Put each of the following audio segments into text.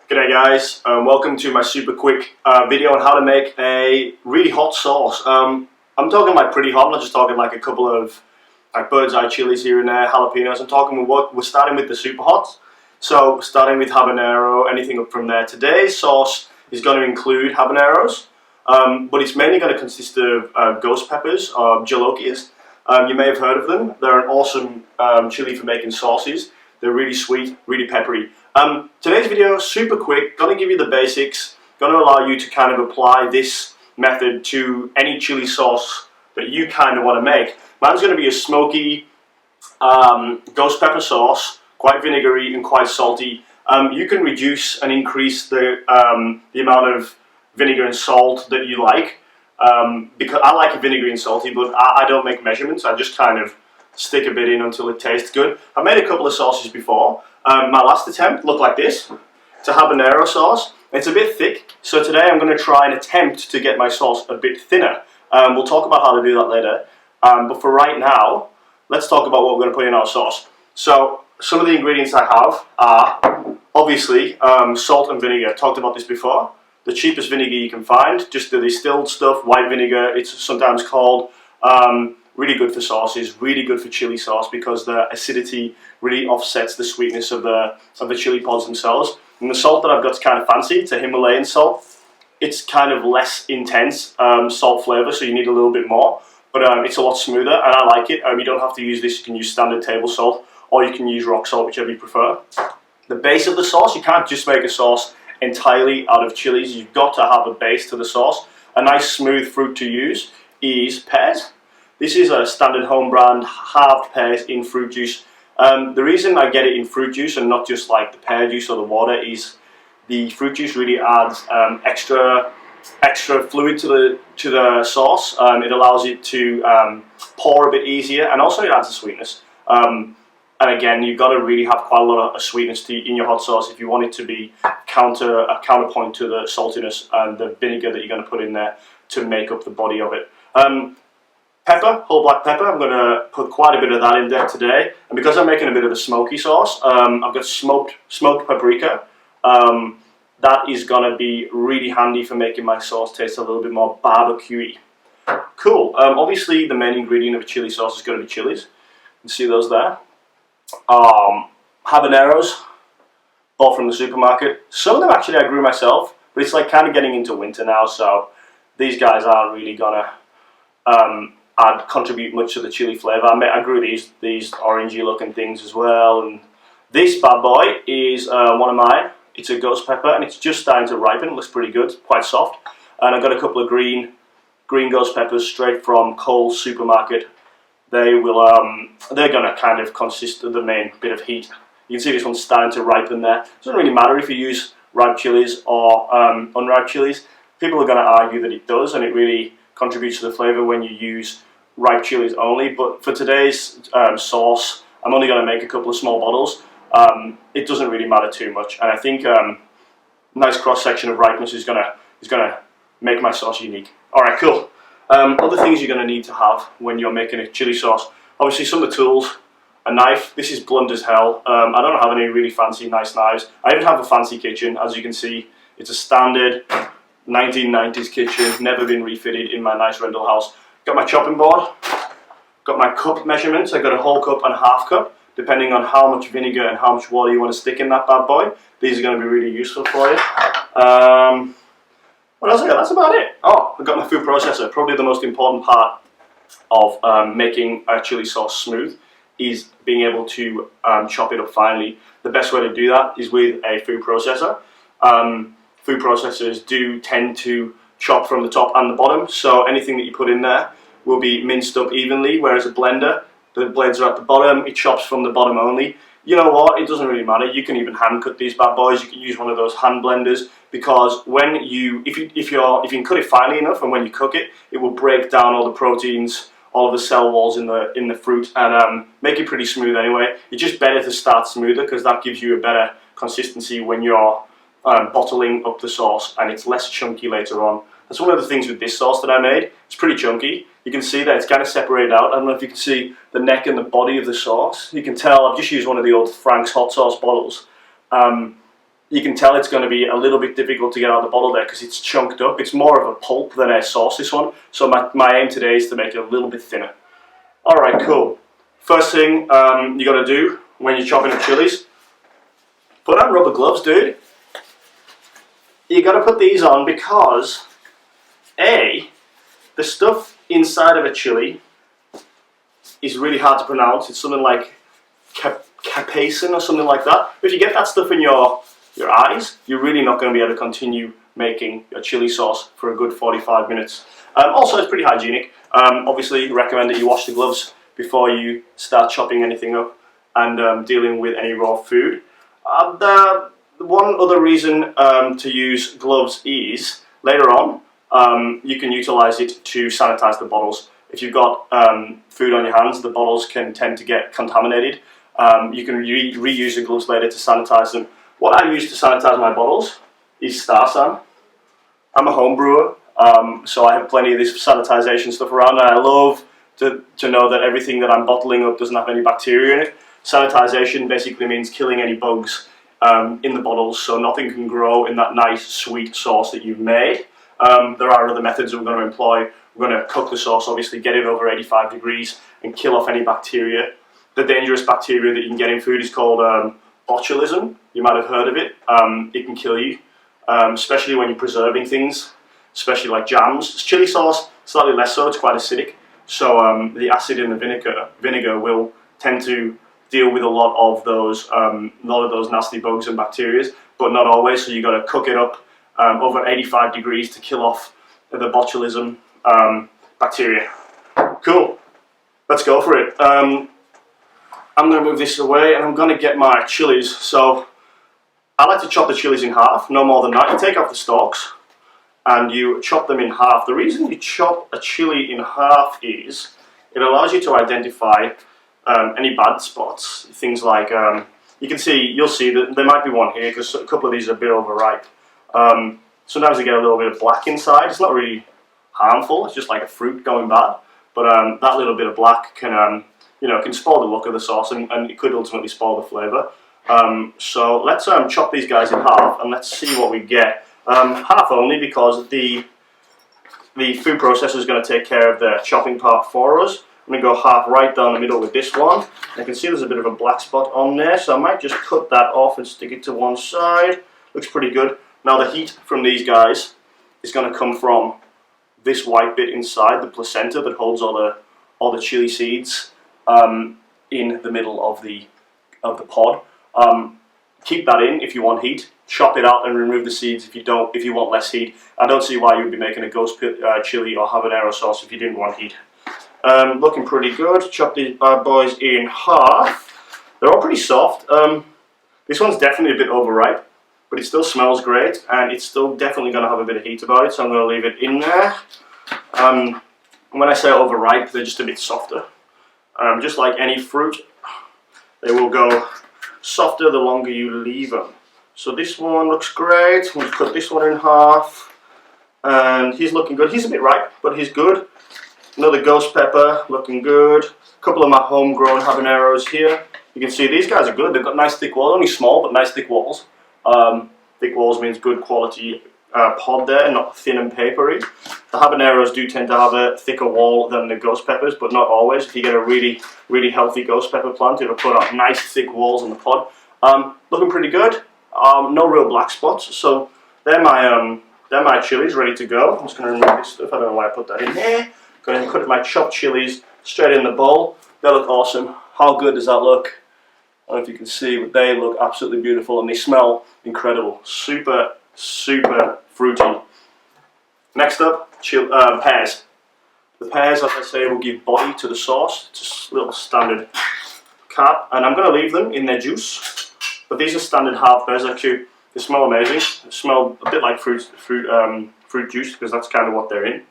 G'day guys, welcome to my super quick video on how to make a really hot sauce. I'm talking like pretty hot, I'm not just talking like a couple of like bird's eye chilies here and there, jalapenos. I'm talking we're starting with the super hots. So starting with habanero, anything up from there. Today's sauce is going to include habaneros, but it's mainly going to consist of ghost peppers or jolokias. You may have heard of them. They're an awesome chili for making sauces. They're really sweet, really peppery. Today's video, super quick, going to give you the basics, going to allow you to kind of apply this method to any chili sauce that you kind of want to make. Mine's going to be a smoky ghost pepper sauce, quite vinegary and quite salty. You can reduce and increase the amount of vinegar and salt that you like, because I like it vinegary and salty, but I don't make measurements. I just kind of stick a bit in until it tastes good. I've made a couple of sauces before. My last attempt looked like this. It's a habanero sauce. It's a bit thick, so today I'm going to try and attempt to get my sauce a bit thinner. We'll talk about how to do that later, but for right now, let's talk about what we're going to put in our sauce. So some of the ingredients I have are obviously salt and vinegar. I've talked about this before. The cheapest vinegar you can find, just the distilled stuff, white vinegar. It's sometimes called. Really good for sauces, really good for chili sauce because the acidity really offsets the sweetness of the chili pods themselves. And the salt that I've got is kind of fancy. It's a Himalayan salt. It's kind of less intense salt flavour, so you need a little bit more. But it's a lot smoother, and I like it. You don't have to use this. You can use standard table salt, or you can use rock salt, whichever you prefer. The base of the sauce, you can't just make a sauce entirely out of chilies. You've got to have a base to the sauce. A nice smooth fruit to use is pears. This is a standard home brand halved pears in fruit juice. The reason I get it in fruit juice and not just like the pear juice or the water is the fruit juice really adds extra fluid to the sauce. It allows it to pour a bit easier, and also it adds a sweetness. And again, you've got to really have quite a lot of sweetness in your hot sauce if you want it to be a counterpoint to the saltiness and the vinegar that you're going to put in there to make up the body of it. Pepper, whole black pepper, I'm going to put quite a bit of that in there today. And because I'm making a bit of a smoky sauce, I've got smoked paprika. That is going to be really handy for making my sauce taste a little bit more barbecue-y. Cool. Obviously, the main ingredient of a chili sauce is going to be chilies. You can see those there. Habaneros, bought from the supermarket. Some of them actually I grew myself, but it's like kind of getting into winter now, so these guys aren't really going to contribute much to the chili flavour. I grew these orangey looking things as well, and this bad boy is one of mine. It's a ghost pepper, and it's just starting to ripen. It looks pretty good, quite soft. And I've got a couple of green ghost peppers straight from Coles supermarket. They're going to kind of consist of the main bit of heat. You can see this one's starting to ripen there. It doesn't really matter if you use ripe chilies or unripe chilies. People are going to argue that it does, and it really contributes to the flavour when you use ripe chilies only, but for today's sauce, I'm only going to make a couple of small bottles. It doesn't really matter too much, and I think nice cross section of ripeness is gonna make my sauce unique. All right, cool. Other things you're going to need to have when you're making a chili sauce, obviously some of the tools. A knife. This is blunt as hell. I don't have any really fancy nice knives. I even have a fancy kitchen, as you can see. It's a standard 1990s kitchen, never been refitted in my nice rental house. Got my chopping board, got my cup measurements. I got a whole cup and a half cup, depending on how much vinegar and how much water you want to stick in that bad boy. These are going to be really useful for you. What else I got? That's about it. Oh, I got my food processor. Probably the most important part of making a chili sauce smooth is being able to chop it up finely. The best way to do that is with a food processor. Food processors do tend to chop from the top and the bottom, so anything that you put in there will be minced up evenly, whereas a blender, the blades are at the bottom, it chops from the bottom only. You know what, it doesn't really matter. You can even hand cut these bad boys. You can use one of those hand blenders, because when if you can cut it finely enough, and when you cook it, it will break down all the proteins, all of the cell walls in the fruit, and make it pretty smooth anyway. It's just better to start smoother, because that gives you a better consistency when you're bottling up the sauce, and it's less chunky later on. That's one of the things with this sauce that I made. It's pretty chunky. You can see that it's kind of separated out. I don't know if you can see the neck and the body of the sauce. You can tell I've just used one of the old Frank's hot sauce bottles. you can tell it's going to be a little bit difficult to get out of the bottle there because it's chunked up. It's more of a pulp than a sauce, this one. So my aim today is to make it a little bit thinner. Alright, cool. First thing you got to do when you're chopping up chilies, put on rubber gloves, dude. You got to put these on because the stuff inside of a chili is really hard to pronounce. It's something like capsaicin or something like that. If you get that stuff in your eyes, you're really not going to be able to continue making your chili sauce for a good 45 minutes. Also, it's pretty hygienic. Obviously, recommend that you wash the gloves before you start chopping anything up and dealing with any raw food. The one other reason to use gloves is later on you can utilize it to sanitize the bottles. If you've got food on your hands, the bottles can tend to get contaminated. You can reuse the gloves later to sanitize them. What I use to sanitize my bottles is Star San. I'm a home brewer, so I have plenty of this sanitization stuff around, and I love to know that everything that I'm bottling up doesn't have any bacteria in it. Sanitization basically means killing any bugs in the bottles, so nothing can grow in that nice sweet sauce that you've made. There are other methods that we're going to employ. We're going to cook the sauce, obviously get it over 85 degrees and kill off any bacteria. The dangerous bacteria that you can get in food is called botulism. You might have heard of it. It can kill you, especially when you're preserving things, especially like jams. Chili sauce, slightly less so, it's quite acidic. So the acid in the vinegar will tend to deal with a lot of those nasty bugs and bacteria, but not always. So you got to cook it up over 85 degrees to kill off the botulism bacteria. Cool. Let's go for it. I'm going to move this away and I'm going to get my chilies. So I like to chop the chilies in half, no more than that. You take off the stalks and you chop them in half. The reason you chop a chili in half is it allows you to identify any bad spots. Things like, you'll see that there might be one here because a couple of these are a bit overripe. Sometimes they get a little bit of black inside. It's not really harmful, it's just like a fruit going bad. But that little bit of black can spoil the look of the sauce and it could ultimately spoil the flavour. So let's chop these guys in half and let's see what we get. Half only because the food processor is going to take care of the chopping part for us. I'm going to go half right down the middle with this one. I can see there's a bit of a black spot on there, so I might just cut that off and stick it to one side. Looks pretty good. Now the heat from these guys is going to come from this white bit inside, the placenta that holds all the chili seeds in the middle of the pod. Keep that in if you want heat. Chop it out and remove the seeds if you want less heat. I don't see why you would be making a ghost chili or habanero sauce if you didn't want heat. Looking pretty good. Chop these bad boys in half. They're all pretty soft. This one's definitely a bit overripe, but it still smells great and it's still definitely going to have a bit of heat about it, so I'm going to leave it in there. When I say overripe, they're just a bit softer. Just like any fruit, they will go softer the longer you leave them. So this one looks great. We'll cut this one in half. And he's looking good. He's a bit ripe, but he's good. Another ghost pepper, looking good. A couple of my homegrown habaneros here. You can see these guys are good. They've got nice thick walls. Only small, but nice thick walls. Thick walls means good quality pod there, not thin and papery. The habaneros do tend to have a thicker wall than the ghost peppers, but not always. If you get a really, really healthy ghost pepper plant, it'll put out nice thick walls on the pod. Looking pretty good. No real black spots, so they're my chilies ready to go. I'm just going to remove this stuff. I don't know why I put that in here. Going to put my chopped chilies straight in the bowl. They look awesome. How good does that look? I don't know if you can see, but they look absolutely beautiful and they smell incredible. Super, super fruity. Next up, pears. The pears, as I say, will give body to the sauce. Just a little standard cap, and I'm going to leave them in their juice. But these are standard half pears. Actually, they smell amazing. They smell a bit like fruit juice because that's kind of what they're in.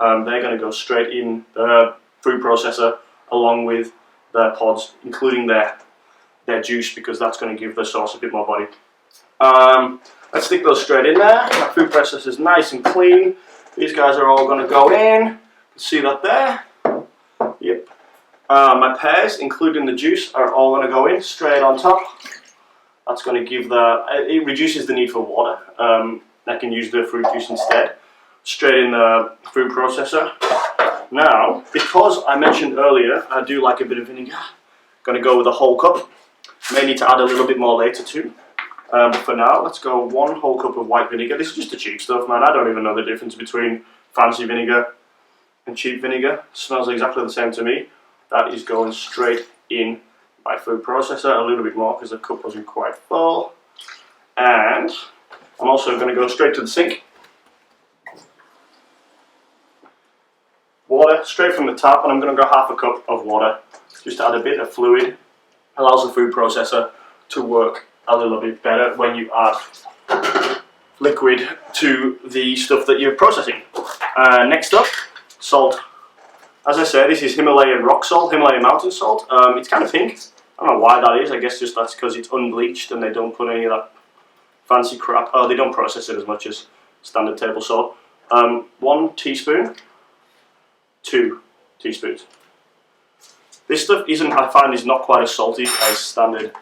They're going to go straight in the food processor along with their pods, including their juice, because that's going to give the sauce a bit more body. Let's stick those straight in there. My food processor is nice and clean. These guys are all going to go in. See that there? Yep. My pears, including the juice, are all going to go in straight on top. That's going to give it reduces the need for water. I can use the fruit juice instead. Straight in the food processor. Now, because I mentioned earlier, I do like a bit of vinegar. Going to go with a whole cup. May need to add a little bit more later too. But for now, let's go 1 whole cup of white vinegar. This is just the cheap stuff, man. I don't even know the difference between fancy vinegar and cheap vinegar. It smells exactly the same to me. That is going straight in my food processor. A little bit more because the cup wasn't quite full. And I'm also going to go straight to the sink. Water straight from the tap, and I'm going to go half a cup of water just to add a bit of fluid. Allows the food processor to work a little bit better when you add liquid to the stuff that you're processing. Next up, salt. As I said, this is Himalayan rock salt, Himalayan mountain salt. It's kind of pink. I don't know why that is. I guess just that's because it's unbleached and they don't put any of that fancy crap. Oh, they don't process it as much as standard table salt. 1 teaspoon. 2 teaspoons. This stuff I find is not quite as salty as standard,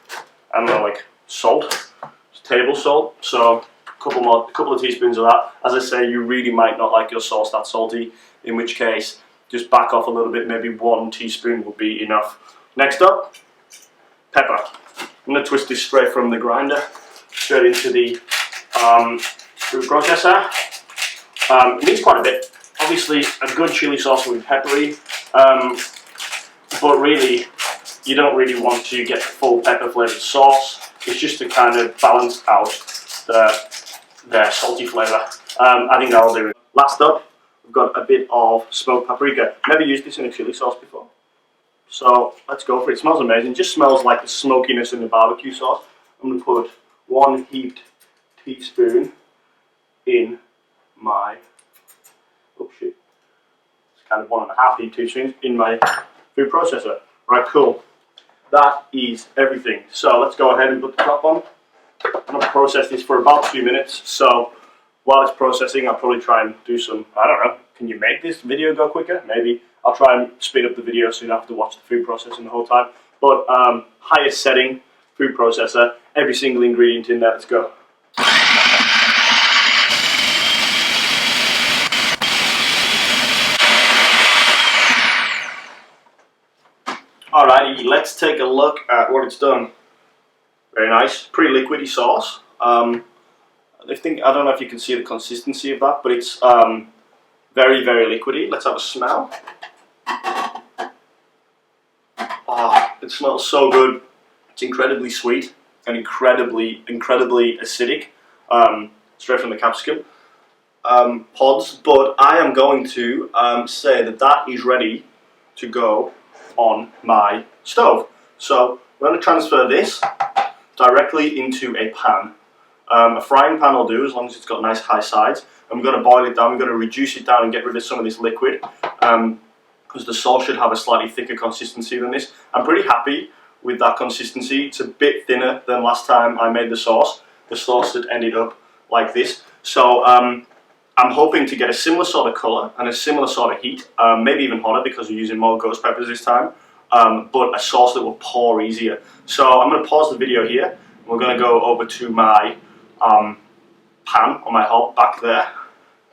I don't know, like salt. It's table salt. So a couple of teaspoons of that. As I say, you really might not like your sauce that salty, in which case just back off a little bit, maybe 1 teaspoon would be enough. Next up, pepper. I'm going to twist this straight from the grinder, straight into the food processor. It needs quite a bit. Obviously, a good chili sauce will be peppery, but really, you don't really want to get the full pepper flavoured sauce. It's just to kind of balance out the salty flavour. I think that'll do it. Last up, we've got a bit of smoked paprika. Never used this in a chili sauce before, so let's go for it. It smells amazing. It just smells like the smokiness in the barbecue sauce. I'm going to put 1 heaped teaspoon in my kind of 1.5 heaped teaspoons in my food processor. Right, cool. That is everything. So let's go ahead and put the top on. I'm going to process this for about 2 minutes. So while it's processing, I'll probably try and do some, I don't know, can you make this video go quicker? Maybe. I'll try and speed up the video so you don't have to watch the food processing the whole time. But highest setting, food processor, every single ingredient in there, let's go. Alrighty, let's take a look at what it's done. Very nice, pretty liquidy sauce. I don't know if you can see the consistency of that, but it's very, very liquidy. Let's have a smell. Oh, it smells so good. It's incredibly sweet and incredibly acidic, straight from the capsicum pods. But I am going to say that is ready to go on my stove. So we're going to transfer this directly into a pan. A frying pan will do as long as it's got nice high sides. And we're going to boil it down. We're going to reduce it down and get rid of some of this liquid, because the sauce should have a slightly thicker consistency than this. I'm pretty happy with that consistency. It's a bit thinner than last time I made the sauce. The sauce had ended up like this. So I'm hoping to get a similar sort of colour and a similar sort of heat, maybe even hotter because we're using more ghost peppers this time, but a sauce that will pour easier. So I'm going to pause the video here. We're going to go over to my pan on my hob back there,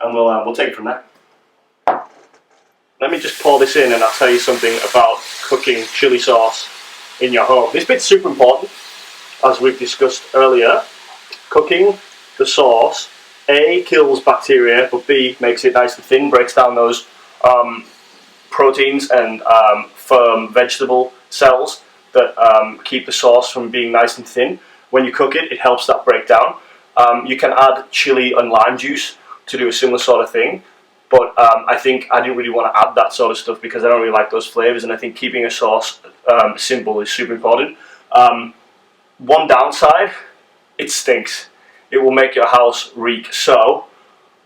and we'll take it from there. Let me just pour this in and I'll tell you something about cooking chili sauce in your home. This bit's super important, as we've discussed earlier. Cooking the sauce, A, kills bacteria, but B, makes it nice and thin, breaks down those proteins and firm vegetable cells that keep the sauce from being nice and thin. When you cook it, it helps that break down. You can add chili and lime juice to do a similar sort of thing, but I think I didn't really want to add that sort of stuff because I don't really like those flavors, and I think keeping a sauce simple is super important. One downside, it stinks. It will make your house reek. So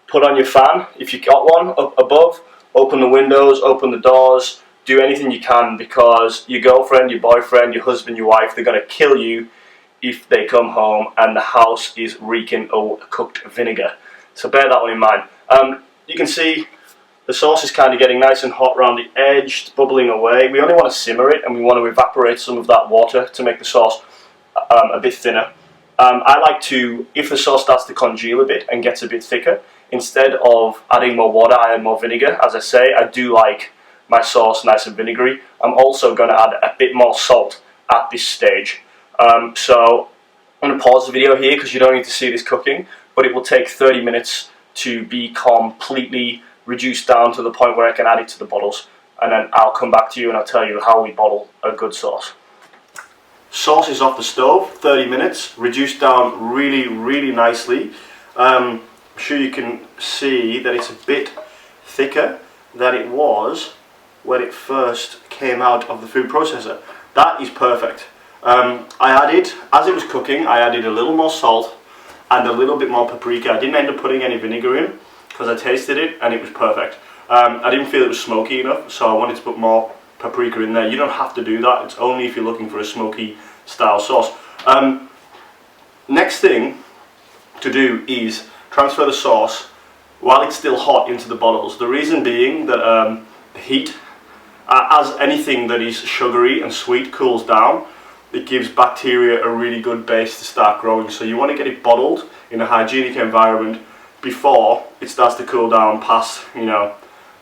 put on your fan if you got one up above, open the windows, open the doors, do anything you can, because your girlfriend, your boyfriend, your husband, your wife, they're going to kill you if they come home and the house is reeking of cooked vinegar. So bear that one in mind. You can see the sauce is kind of getting nice and hot around the edge, it's bubbling away. We only want to simmer it and we want to evaporate some of that water to make the sauce a bit thinner. I like to, if the sauce starts to congeal a bit and gets a bit thicker, instead of adding more water, I add more vinegar. As I say, I do like my sauce nice and vinegary. I'm also going to add a bit more salt at this stage. So I'm going to pause the video here because you don't need to see this cooking, but it will take 30 minutes to be completely reduced down to the point where I can add it to the bottles, and then I'll come back to you and I'll tell you how we bottle a good sauce. Sauce is off the stove, 30 minutes, reduced down really nicely. I'm sure you can see that it's a bit thicker than it was when it first came out of the food processor. That is perfect. I added, as it was cooking, I added a little more salt and a little bit more paprika. I didn't end up putting any vinegar in because I tasted it and it was perfect. I didn't feel it was smoky enough, so I wanted to put more paprika in there. You don't have to do that, it's only if you're looking for a smoky style sauce. Next thing to do is transfer the sauce while it's still hot into the bottles. The reason being that the heat, as anything that is sugary and sweet cools down, it gives bacteria a really good base to start growing. So you want to get it bottled in a hygienic environment before it starts to cool down past, you know,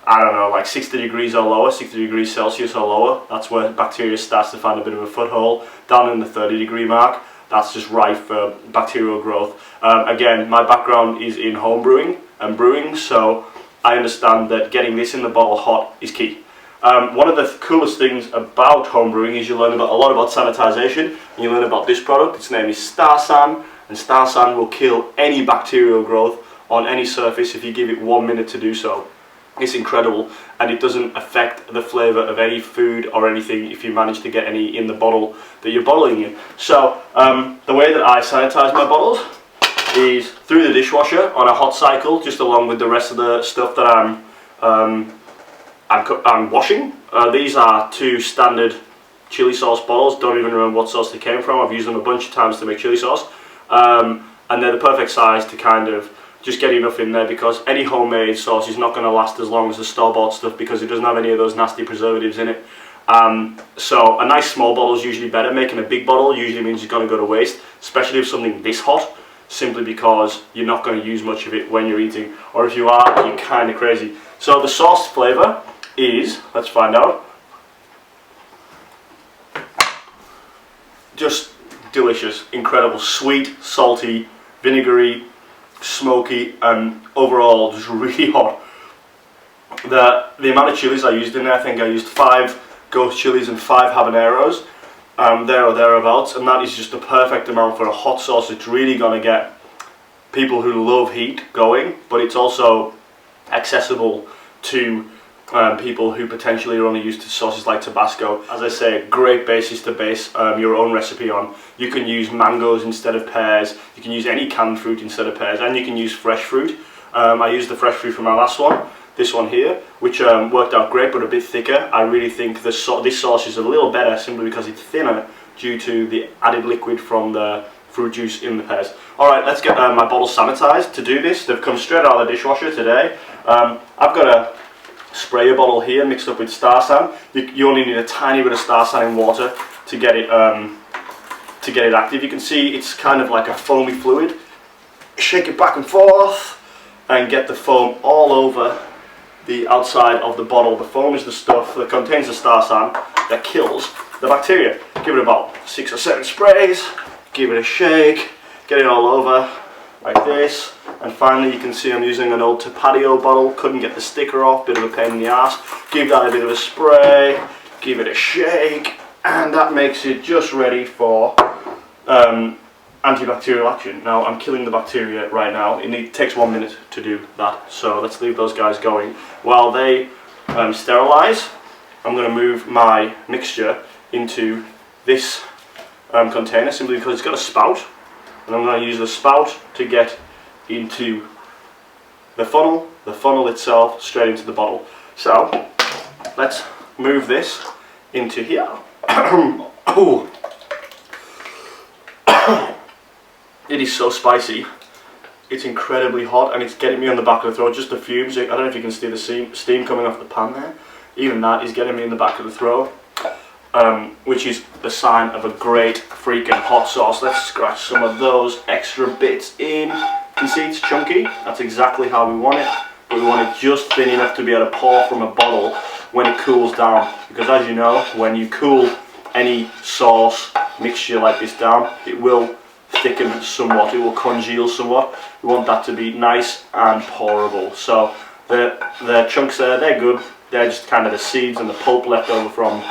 I don't know, like 60 degrees or lower, 60 degrees Celsius or lower. That's where bacteria starts to find a bit of a foothold. Down in the 30-degree mark, that's just rife for bacterial growth. Again, my background is in home brewing and brewing, so I understand that getting this in the bottle hot is key. One of the coolest things about home brewing is you learn a lot about sanitisation, and you learn about this product. Its name is Star San, and Star San will kill any bacterial growth on any surface if you give it 1 minute to do so. It's incredible, and it doesn't affect the flavour of any food or anything if you manage to get any in the bottle that you're bottling in. So the way that I sanitise my bottles is through the dishwasher on a hot cycle, just along with the rest of the stuff that I'm washing. These are 2 standard chili sauce bottles. Don't even remember what sauce they came from. I've used them a bunch of times to make chili sauce, and they're the perfect size to kind of just get enough in there, because any homemade sauce is not going to last as long as the store-bought stuff because it doesn't have any of those nasty preservatives in it. So a nice small bottle is usually better. Making a big bottle usually means it's going to go to waste, especially if something this hot, simply because you're not going to use much of it when you're eating, or if you are, you're kind of crazy. So the sauce flavour is, let's find out, just delicious, incredible, sweet, salty, vinegary, smoky, and overall just really hot. The amount of chilies I used in there, I think I used 5 ghost chilies and 5 habaneros, there or thereabouts, and that is just the perfect amount for a hot sauce. It's really going to get people who love heat going, but it's also accessible to people who potentially are only used to sauces like Tabasco. As I say, a great basis to base your own recipe on. You can use mangoes instead of pears, you can use any canned fruit instead of pears, and you can use fresh fruit. I used the fresh fruit for my last one, this one here, which worked out great but a bit thicker. I really think this sauce is a little better simply because it's thinner due to the added liquid from the fruit juice in the pears. Alright, let's get my bottles sanitized. To do this, they've come straight out of the dishwasher today. I've got a sprayer bottle here mixed up with Star San. You only need a tiny bit of Star San in water to get it active. You can see it's kind of like a foamy fluid. Shake it back and forth and get the foam all over the outside of the bottle. The foam is the stuff that contains the Star San that kills the bacteria. Give it about 6 or 7 sprays, give it a shake, get it all over like this. And finally, you can see I'm using an old Tapatio bottle, couldn't get the sticker off, bit of a pain in the ass. Give that a bit of a spray, give it a shake, and that makes it just ready for antibacterial action. Now, I'm killing the bacteria right now. It takes 1 minute to do that, so let's leave those guys going. While they sterilize, I'm going to move my mixture into this container, simply because it's got a spout, and I'm going to use the spout to get into the funnel itself straight into the bottle. So let's move this into here. Oh, it is so spicy. It's incredibly hot and it's getting me on the back of the throat. Just the fumes, I don't know if you can see the steam coming off the pan there. Even that is getting me in the back of the throat, which is the sign of a great freaking hot sauce. Let's scratch some of those extra bits in. You can see it's chunky. That's exactly how we want it. But we want it just thin enough to be able to pour from a bottle when it cools down. Because as you know, when you cool any sauce mixture like this down, it will thicken somewhat, it will congeal somewhat. We want that to be nice and pourable. So the chunks there, they're good. They're just kind of the seeds and the pulp left over from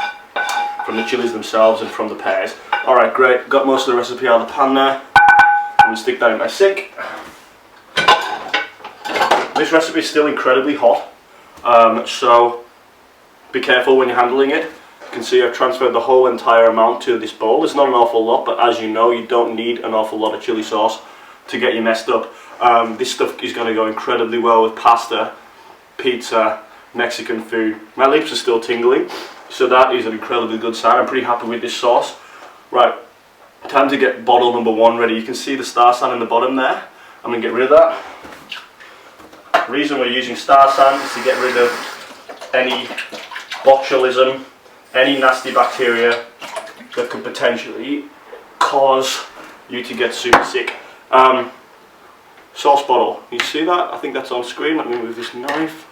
the chilies themselves and from the pears. Alright, great. Got most of the recipe out of the pan there. I'm going to stick that in my sink. This recipe is still incredibly hot, so be careful when you're handling it. You can see I've transferred the whole entire amount to this bowl. It's not an awful lot, but as you know, you don't need an awful lot of chili sauce to get you messed up. This stuff is going to go incredibly well with pasta, pizza, Mexican food. My lips are still tingling, so that is an incredibly good sign. I'm pretty happy with this sauce. Right, time to get bottle number 1 ready. You can see the star san in the bottom there. I'm going to get rid of that. The reason we're using star san is to get rid of any botulism, any nasty bacteria that could potentially cause you to get super sick. Sauce bottle, you see that? I think that's on screen. Let me move this knife.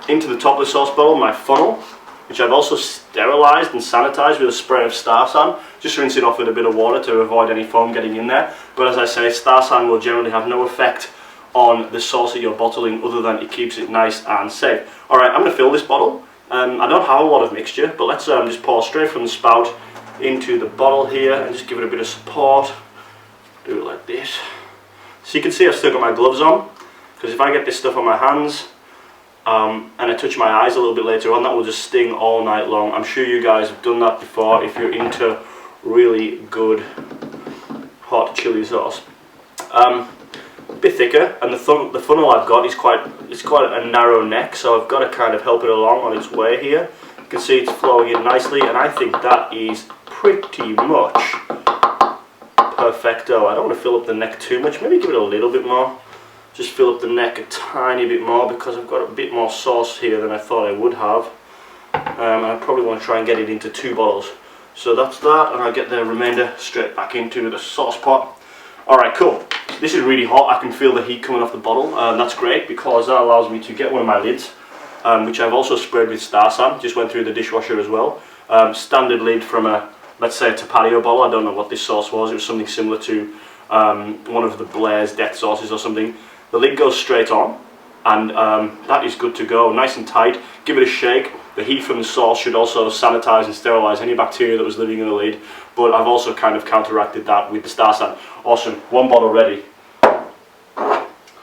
Into the top of the sauce bottle, my funnel, which I've also sterilised and sanitised with a spray of star san. Just rinse it off with a bit of water to avoid any foam getting in there. But as I say, star san will generally have no effect on the sauce that you're bottling other than it keeps it nice and safe. Alright, I'm going to fill this bottle. I don't have a lot of mixture, but let's just pour straight from the spout into the bottle here and just give it a bit of support. Do it like this. So you can see I've still got my gloves on, because if I get this stuff on my hands and I touch my eyes a little bit later on, that will just sting all night long. I'm sure you guys have done that before if you're into really good hot chili sauce. A bit thicker, and the funnel I've got is quite a narrow neck, so I've got to kind of help it along on its way here. You can see it's flowing in nicely, and I think that is pretty much perfecto. I don't want to fill up the neck too much, maybe give it a little bit more. Just fill up the neck a tiny bit more because I've got a bit more sauce here than I thought I would have. I probably want to try and get it into 2 bottles. So that's that, and I'll get the remainder straight back into the sauce pot. Alright, cool. This is really hot. I can feel the heat coming off the bottle. That's great because that allows me to get one of my lids, which I've also sprayed with star san. Just went through the dishwasher as well. Standard lid from a, let's say, a patio bottle. I don't know what this sauce was. It was something similar to one of the Blair's death sauces or something. The lid goes straight on, and that is good to go. Nice and tight. Give it a shake. The heat from the sauce should also sanitize and sterilize any bacteria that was living in the lid, but I've also kind of counteracted that with the star san. Awesome. 1 bottle ready.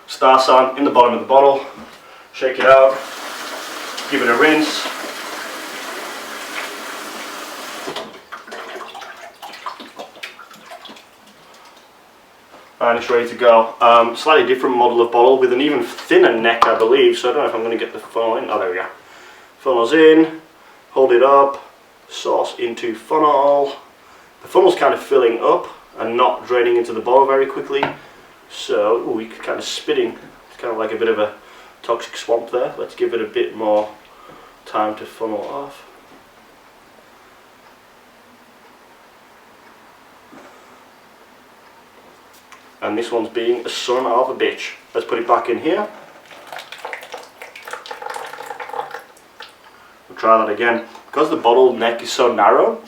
Star san in the bottom of the bottle. Shake it out. Give it a rinse. And it's ready to go. Slightly different model of bottle with an even thinner neck, I believe, so I don't know if I'm going to get the funnel in. Oh, there we go. Funnel's in, hold it up, sauce into funnel. The funnel's kind of filling up and not draining into the bottle very quickly, so we could kind of spitting. It's kind of like a bit of a toxic swamp there. Let's give it a bit more time to funnel off. And this one's being a son of a bitch. Let's put it back in here. We'll try that again. Because the bottle neck is so narrow,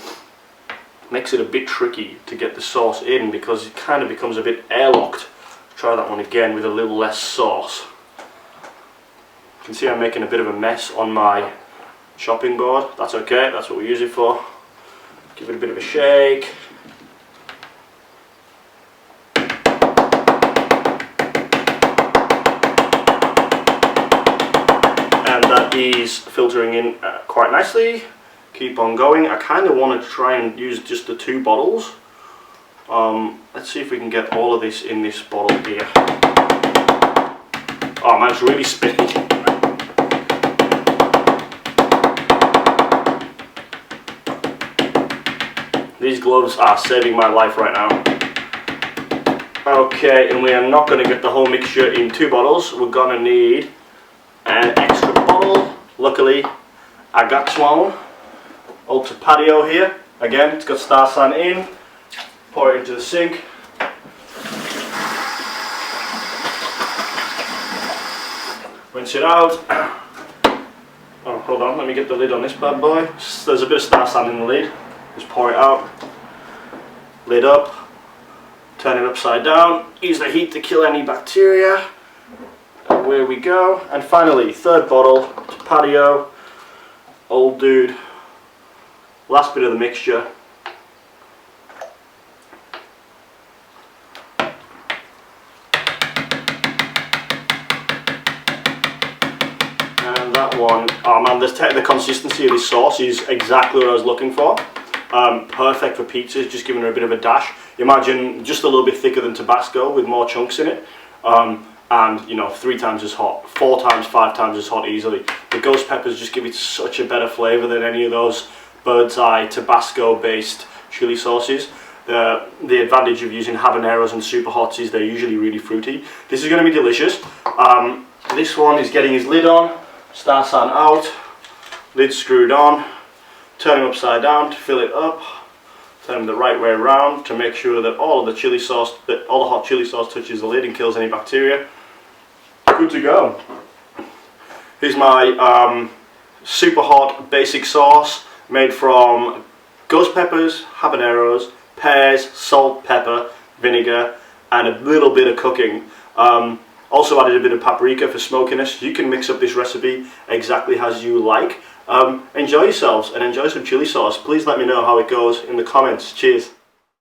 it makes it a bit tricky to get the sauce in because it kind of becomes a bit airlocked. Try that one again with a little less sauce. You can see I'm making a bit of a mess on my chopping board. That's okay, that's what we use it for. Give it a bit of a shake. Is filtering in quite nicely. Keep on going. I kind of want to try and use just the 2 bottles. Let's see if we can get all of this in this bottle here. Oh man, it's really spinning. These gloves are saving my life right now. Okay, and we are not going to get the whole mixture in 2 bottles. We're going to need an extra bottle. Luckily I got one. Ultra Patio here. Again, it's got star san in. Pour it into the sink. Rinse it out. Oh, hold on, let me get the lid on this bad boy. There's a bit of star san in the lid. Just pour it out. Lid up. Turn it upside down. Use the heat to kill any bacteria. And away we go. And finally, third bottle, patio. Old dude. Last bit of the mixture. And that one, oh man, the consistency of this sauce is exactly what I was looking for. Perfect for pizzas, just giving her a bit of a dash. Imagine just a little bit thicker than Tabasco with more chunks in it. And you know, 3 times as hot, 4 times, 5 times as hot easily. The ghost peppers just give it such a better flavour than any of those bird's eye Tabasco based chili sauces. The advantage of using habaneros and super hots is they're usually really fruity. This is going to be delicious. This one is getting his lid on, star san out, lid screwed on, turn him upside down to fill it up, turn him the right way around to make sure that all of the chili sauce, that all the hot chili sauce touches the lid and kills any bacteria. Good to go. Here's my super hot basic sauce made from ghost peppers, habaneros, pears, salt, pepper, vinegar, and a little bit of cooking. Also added a bit of paprika for smokiness. You can mix up this recipe exactly as you like. Enjoy yourselves and enjoy some chili sauce. Please let me know how it goes in the comments. Cheers.